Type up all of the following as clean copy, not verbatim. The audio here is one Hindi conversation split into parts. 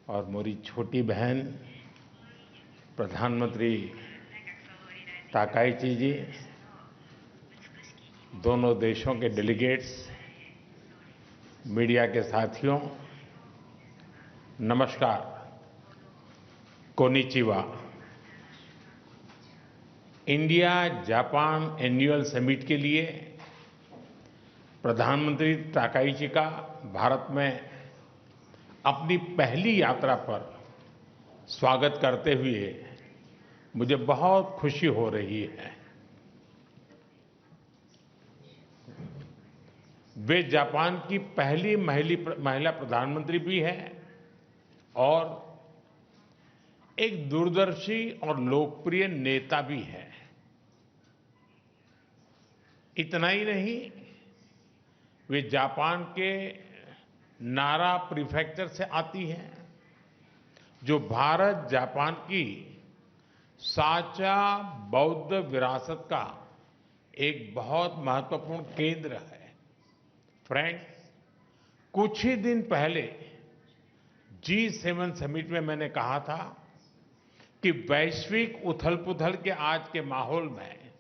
और मेरी छोटी बहन प्रधानमंत्री ताकाईची जी, दोनों देशों के डेलीगेट्स, मीडिया के साथियों, नमस्कार, konnichiwa. India Japan annual summit के लिए प्रधानमंत्री ताकाईची का भारत में अपनी पहली यात्रा पर स्वागत करते हुए मुझे बहुत खुशी हो रही है। वे जापान की पहली महिला प्रधानमंत्री भी हैं और एक दूरदर्शी और लोकप्रिय नेता भी हैं। इतना ही नहीं, वे जापान के नारा प्रीफेक्चर से आती हैं, जो भारत जापान की साझा बौद्ध विरासत का एक बहुत महत्वपूर्ण केंद्र है। फ्रेंड्स, कुछ ही दिन पहले G7 समिट में मैंने कहा था कि वैश्विक उथल-पुथल के आज के माहौल में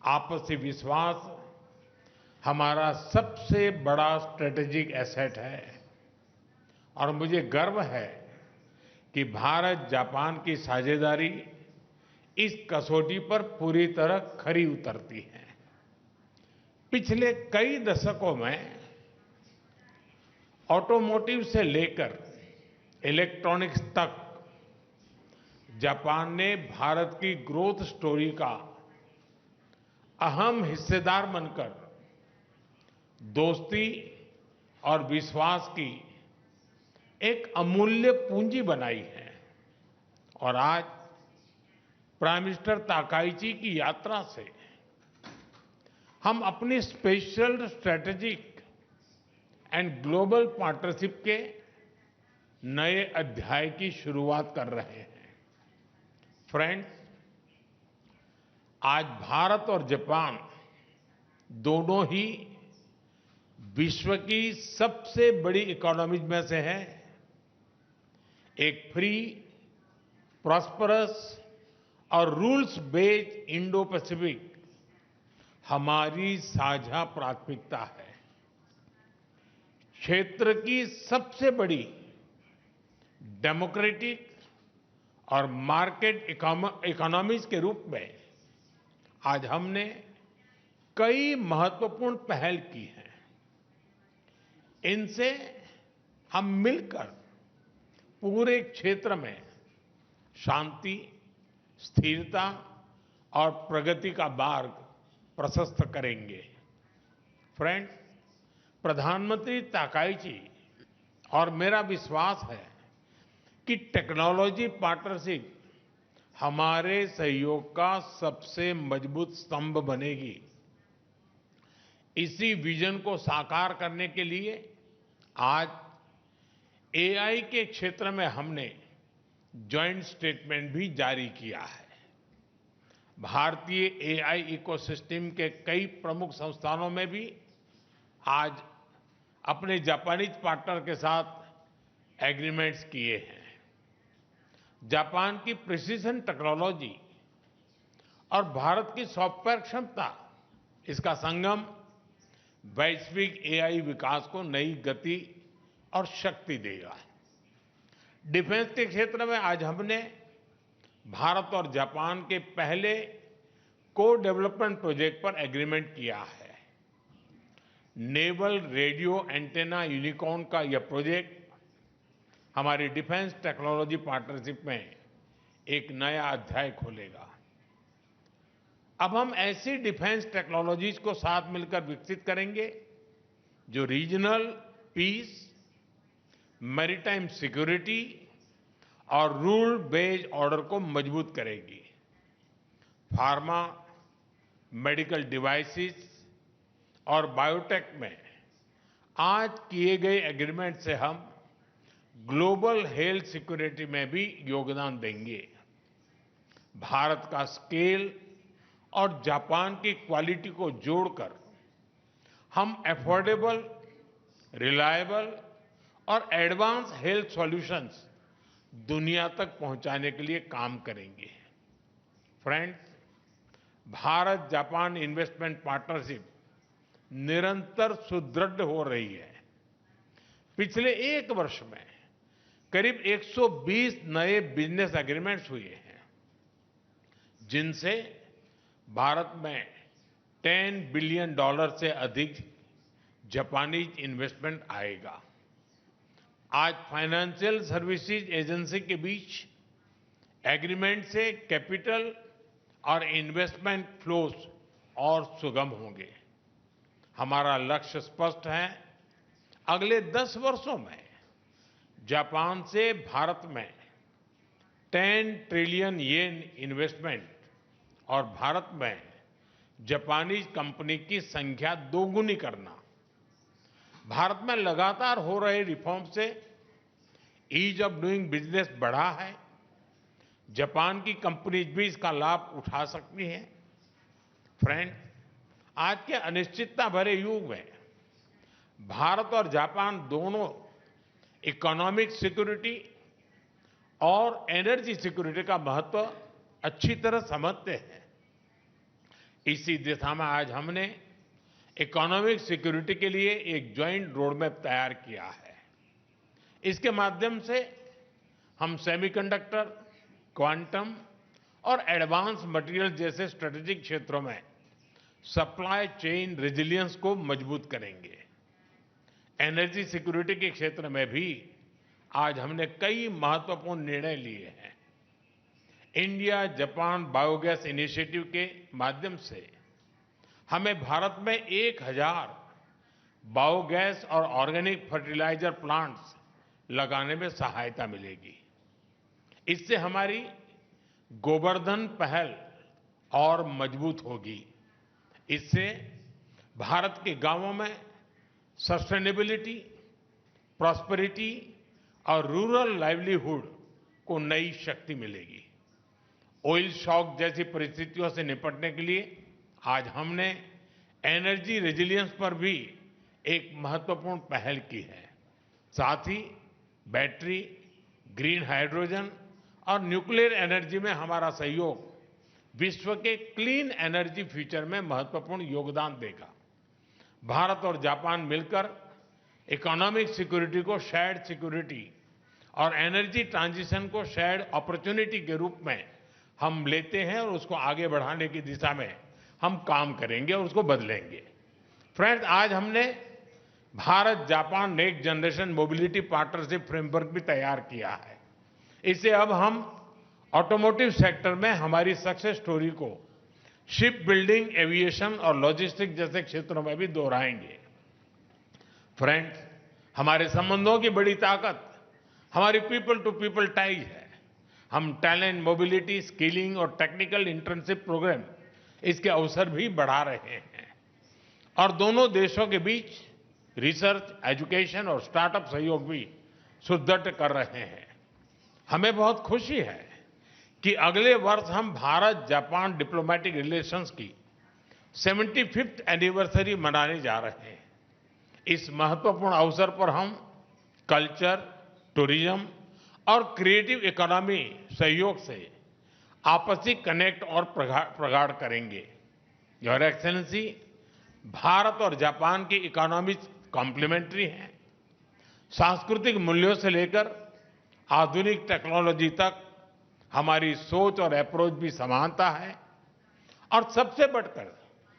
आपसी विश्वास हमारा सबसे बड़ा स्ट्रेटेजिक एसेट है और मुझे गर्व है कि भारत जापान की साझेदारी इस कसौटी पर पूरी तरह खरी उतरती है। पिछले कई दशकों में ऑटोमोटिव से लेकर इलेक्ट्रॉनिक्स तक जापान ने भारत की ग्रोथ स्टोरी का अहम हिस्सेदार बनकर दोस्ती और विश्वास की एक अमूल्य पूंजी बनाई है। और आज प्राइम मिनिस्टर ताकाईची की यात्रा से हम अपनी special strategic and global partnership के नए अध्याय की शुरुआत कर रहे हैं। फ्रेंड्स, आज भारत और जापान दोनों ही विश्व की सबसे बड़ी इकोनॉमीज में से हैं। एक फ्री, प्रॉस्परस और रूल्स बेस्ड इंडो पैसिफिक हमारी साझा प्राथमिकता है। क्षेत्र की सबसे बड़ी डेमोक्रेटिक और मार्केट इकोनॉमीज के रूप में आज हमने कई महत्वपूर्ण पहल की हैं। इनसे हम मिलकर पूरे क्षेत्र में शांति, स्थिरता और प्रगति का मार्ग प्रशस्त करेंगे। फ्रेंड्स, प्रधानमंत्री ताकाईची और मेरा विश्वास है कि टेक्नोलॉजी पार्टनरशिप हमारे सहयोग का सबसे मजबूत स्तंभ बनेगी। इसी विजन को साकार करने के लिए आज AI के क्षेत्र में हमने जॉइंट स्टेटमेंट भी जारी किया है। भारतीय AI इकोसिस्टम के कई प्रमुख संस्थानों में भी आज अपने जापानीज पार्टनर के साथ एग्रीमेंट्स किए हैं। जापान की प्रिसिजन टेक्नोलॉजी और भारत की सॉफ्टवेयर क्षमता, इसका संगम वैश्विक AI विकास को नई गति और शक्ति देगा। डिफेंस के क्षेत्र में आज हमने भारत और जापान के पहले को डेवलपमेंट प्रोजेक्ट पर एग्रीमेंट किया है। नेवल रेडियो एंटेना यूनिकॉर्न का यह प्रोजेक्ट हमारी डिफेंस टेक्नोलॉजी पार्टनरशिप में एक नया अध्याय खोलेगा। अब हम ऐसी डिफेंस टेक्नोलॉजीज को साथ मिलकर विकसित करेंगे जो रीजनल पीस, मैरीटाइम सिक्योरिटी और रूल बेस्ड ऑर्डर को मजबूत करेगी। फार्मा, मेडिकल डिवाइसेस और बायोटेक में आज किए गए एग्रीमेंट से हम ग्लोबल हेल्थ सिक्योरिटी में भी योगदान देंगे। भारत का स्केल और जापान की क्वालिटी को जोड़कर हम अफोर्डेबल, रिलायबल और एडवांस हेल्थ सॉल्यूशंस दुनिया तक पहुंचाने के लिए काम करेंगे। Friends, Bharat Japan investment partnership निरंतर सुदृढ़ हो रही है। पिछले एक वर्ष में करीब 120 नए बिजनेस एग्रीमेंट्स हुए हैं, जिनसे भारत में $10 बिलियन से अधिक जापानीज इन्वेस्टमेंट आएगा। आज फाइनेंशियल सर्विसेज एजेंसी के बीच एग्रीमेंट से कैपिटल और इन्वेस्टमेंट फ्लोज और सुगम होंगे। हमारा लक्ष्य स्पष्ट है, अगले 10 वर्षों में जापान से भारत में 10 ट्रिलियन येन इन्वेस्टमेंट और भारत में जापानीज कंपनी की संख्या दोगुनी करना। भारत में लगातार हो रहे रिफॉर्म से ईज ऑफ डूइंग बिजनेस बढ़ा है। जापान की कंपनीज भी इसका लाभ उठा सकती हैं। फ्रेंड, आज के अनिश्चितता भरे युग में भारत और जापान दोनों इकोनॉमिक सिक्योरिटी और एनर्जी सिक्योरिटी का महत्व अच्छी तरह समझते हैं। इसी दिशा में आज हमने इकोनॉमिक सिक्योरिटी के लिए एक ज्वाइंट रोडमैप तैयार किया है। इसके माध्यम से हम सेमीकंडक्टर, क्वांटम और एडवांस मटेरियल जैसे स्ट्रेटेजिक क्षेत्रों में सप्लाई चेन रेजिलियंस को मजबूत करेंगे। एनर्जी सिक्योरिटी के क्षेत्र में भी आज हमने कई महत्वपूर्ण निर्णय लिए हैं। इंडिया जापान बायोगैस इनिशिएटिव के माध्यम से हमें भारत में 1000 बायोगैस और ऑर्गेनिक फर्टिलाइजर प्लांट्स लगाने में सहायता मिलेगी। इससे हमारी गोबर्धन पहल और मजबूत होगी। इससे भारत के गांवों में सस्टेनेबिलिटी, प्रॉस्पेरिटी और रूरल लाइवलीहुड को नई शक्ति मिलेगी। ऑयल शॉक जैसी परिस्थितियों से निपटने के लिए आज हमने एनर्जी रेजिलियंस पर भी एक महत्वपूर्ण पहल की है। साथ ही बैटरी, ग्रीन हाइड्रोजन और न्यूक्लियर एनर्जी में हमारा सहयोग विश्व के क्लीन एनर्जी फ्यूचर में महत्वपूर्ण योगदान देगा। भारत और जापान मिलकर इकोनॉमिक सिक्योरिटी को शेयर्ड सिक्योरिटी और एनर्जी ट्रांजिशन को शेयर्ड अपॉर्चुनिटी के रूप में हम लेते हैं और उसको आगे बढ़ाने की दिशा में हम काम करेंगे और उसको बदलेंगे। फ्रेंड्स, आज हमने Bharat Japan next generation mobility partnership framework भी तैयार किया है। इससे अब हम ऑटोमोटिव सेक्टर में हमारी सक्सेस स्टोरी को शिप बिल्डिंग, एविएशन और लॉजिस्टिक जैसे क्षेत्रों में भी दोहराएंगे। फ्रेंड्स, हमारे संबंधों की बड़ी ताकत हमारी पीपल टू पीपल टाइज है। हम टैलेंट मोबिलिटी, स्किलिंग और टेक्निकल इंटर्नशिप प्रोग्राम इसके अवसर भी बढ़ा रहे हैं और दोनों देशों के बीच रिसर्च, एजुकेशन और स्टार्टअप सहयोग भी सुदृढ़ कर रहे हैं। हमें बहुत खुशी है कि अगले वर्ष हम भारत जापान डिप्लोमेटिक रिलेशंस की 75th एनिवर्सरी मनाने जा रहे हैं। इस महत्वपूर्ण अवसर पर हम कल्चर, टूरिज्म और क्रिएटिव इकोनॉमी सहयोग से आपसी कनेक्ट और प्रगाढ़ करेंगे। योर एक्सेलेंसी, भारत और जापान की इकोनॉमी कॉम्प्लीमेंट्री है। सांस्कृतिक मूल्यों से लेकर आधुनिक टेक्नोलॉजी तक हमारी सोच और अप्रोच भी समानता है और सबसे बढ़कर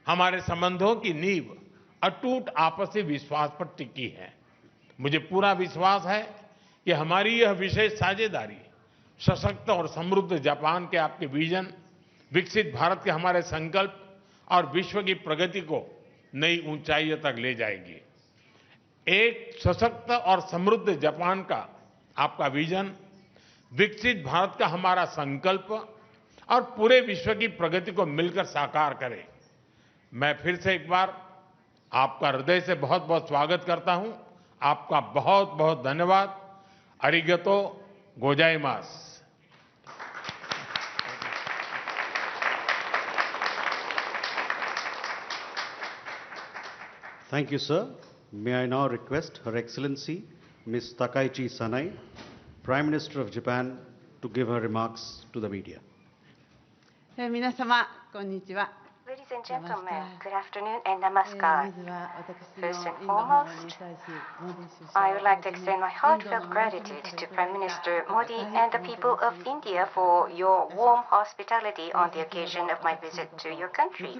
हमारे संबंधों की नींव अटूट आपसी विश्वास पर टिकी है। मुझे पूरा विश्वास है कि हमारी यह विशेष साझेदारी सशक्त और समृद्ध जापान के आपके विजन, विकसित भारत के हमारे संकल्प और विश्व की प्रगति को नई ऊंचाइयों तक ले जाएगी। एक सशक्त और समृद्ध जापान का आपका विजन, विकसित भारत का हमारा संकल्प और पूरे विश्व की प्रगति को मिलकर साकार करें। मैं फिर से एक बार आपका हृदय से बहुत बहुत स्वागत करता हूं। आपका बहुत बहुत धन्यवाद। अरिगतो गोजाइमास। Thank you, sir. May I now request Her Excellency Ms. Takaichi Sanai, Prime Minister of Japan, to give her remarks to the media. 皆様、こんにちは。 Ladies and gentlemen, good afternoon and namaskar. First and foremost, I would like to extend my heartfelt gratitude to Prime Minister Modi and the people of India for your warm hospitality on the occasion of my visit to your country.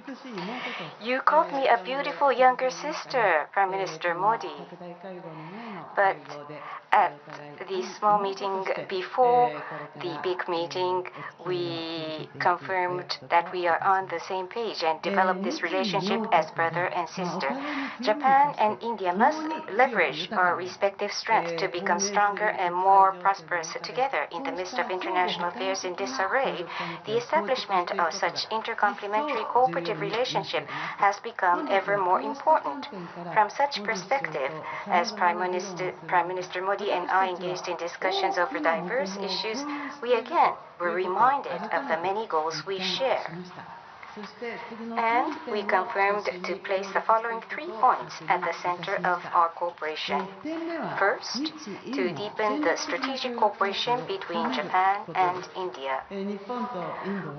You called me a beautiful younger sister, Prime Minister Modi. But at the small meeting before the big meeting, we confirmed that we are on the same page and develop this relationship as brother and sister. Japan and India must leverage our respective strengths to become stronger and more prosperous together. In the midst of international affairs in disarray, the establishment of such intercomplementary cooperative relationship has become ever more important. From such perspective, as Prime Minister Modi and I engaged in discussions over diverse issues, we again were reminded of the many goals we share. And we confirmed to place the following 3 points at the center of our cooperation. First, to deepen the strategic cooperation between Japan and India.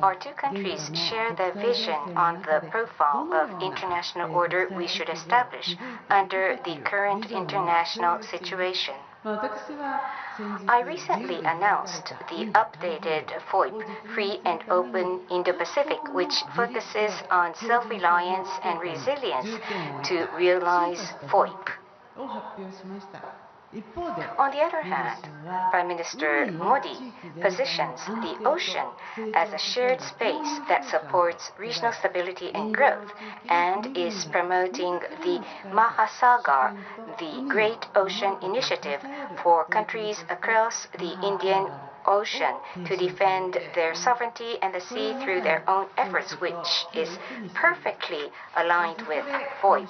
Our two countries share the vision on the profile of international order we should establish under the current international situation. I recently announced the updated FOIP, Free and Open Indo-Pacific, which focuses on self-reliance and resilience to realize FOIP. On the other hand, Prime Minister Modi positions the ocean as a shared space that supports regional stability and growth and is promoting the Mahasagar, the Great Ocean Initiative, for countries across the Indian Ocean to defend their sovereignty and the sea through their own efforts, which is perfectly aligned with FOIP.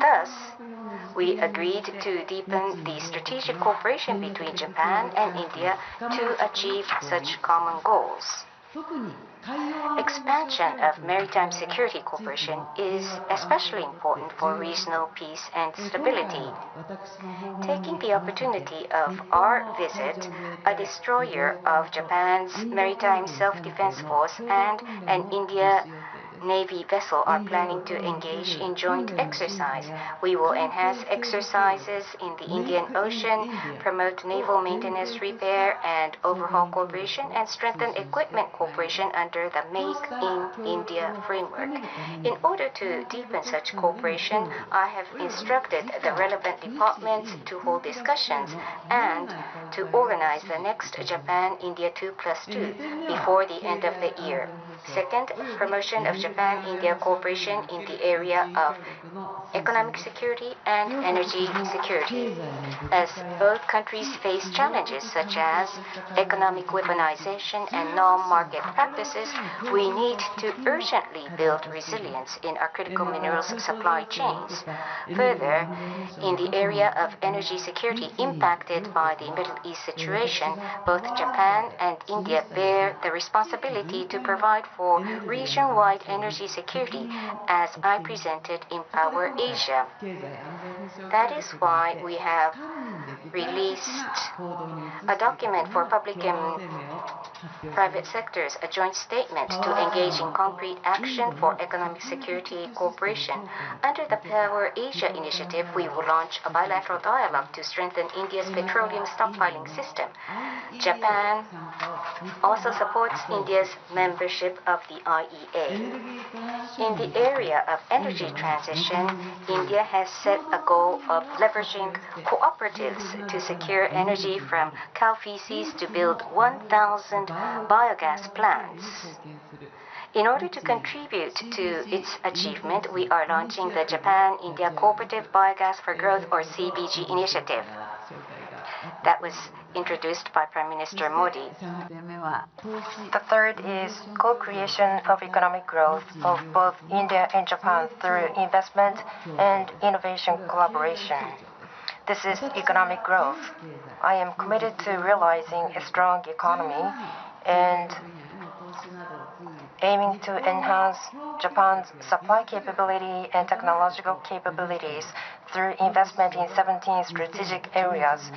Thus, we agreed to deepen the strategic cooperation between Japan and India to achieve such common goals. Expansion of maritime security cooperation is especially important for regional peace and stability. Taking the opportunity of our visit, a destroyer of Japan's Maritime Self-Defense Force and an India Navy vessel are planning to engage in joint exercise. We will enhance exercises in the Indian Ocean, promote naval maintenance, repair, and overhaul cooperation, and strengthen equipment cooperation under the Make in India framework. In order to deepen such cooperation, I have instructed the relevant departments to hold discussions and to organize the next Japan-India 2+2 before the end of the year. Second, promotion of Japan-India cooperation in the area of economic security and energy security. As both countries face challenges such as economic weaponization and non-market practices, we need to urgently build resilience in our critical minerals supply chains. Further, in the area of energy security impacted by the Middle East situation, both Japan and India bear the responsibility to provide for region-wide energy security, as I presented in Power Asia. That is why we have released a document for public and private sectors, a joint statement to engage in concrete action for economic security cooperation. Under the Power Asia initiative, we will launch a bilateral dialogue to strengthen India's petroleum stockpiling system. Japan also supports India's membership of the IEA. In the area of energy transition, India has set a goal of leveraging cooperatives to secure energy from cow feces to build 1,000 biogas plants. In order to contribute to its achievement, we are launching the Japan-India Cooperative Biogas for Growth, or CBG initiative. That was introduced by Prime Minister Modi. The third is co-creation of economic growth of both India and Japan through investment and innovation collaboration. This is economic growth. I am committed to realizing a strong economy and aiming to enhance Japan's supply capability and technological capabilities through investment in 17 strategic areas.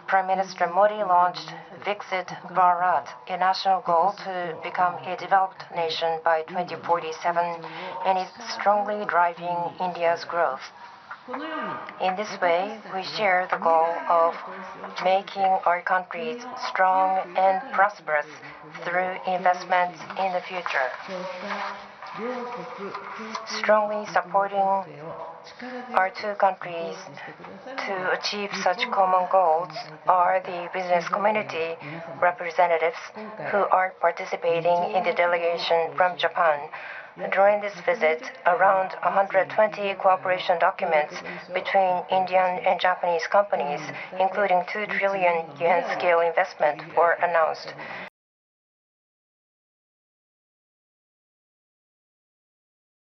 Prime Minister Modi launched Viksit Bharat, a national goal to become a developed nation by 2047, and is strongly driving India's growth. In this way, we share the goal of making our countries strong and prosperous through investment in the future. Strongly supporting our two countries to achieve such common goals are the business community representatives who are participating in the delegation from Japan. During this visit, around 120 cooperation documents between Indian and Japanese companies, including 2 trillion yen scale investment, were announced.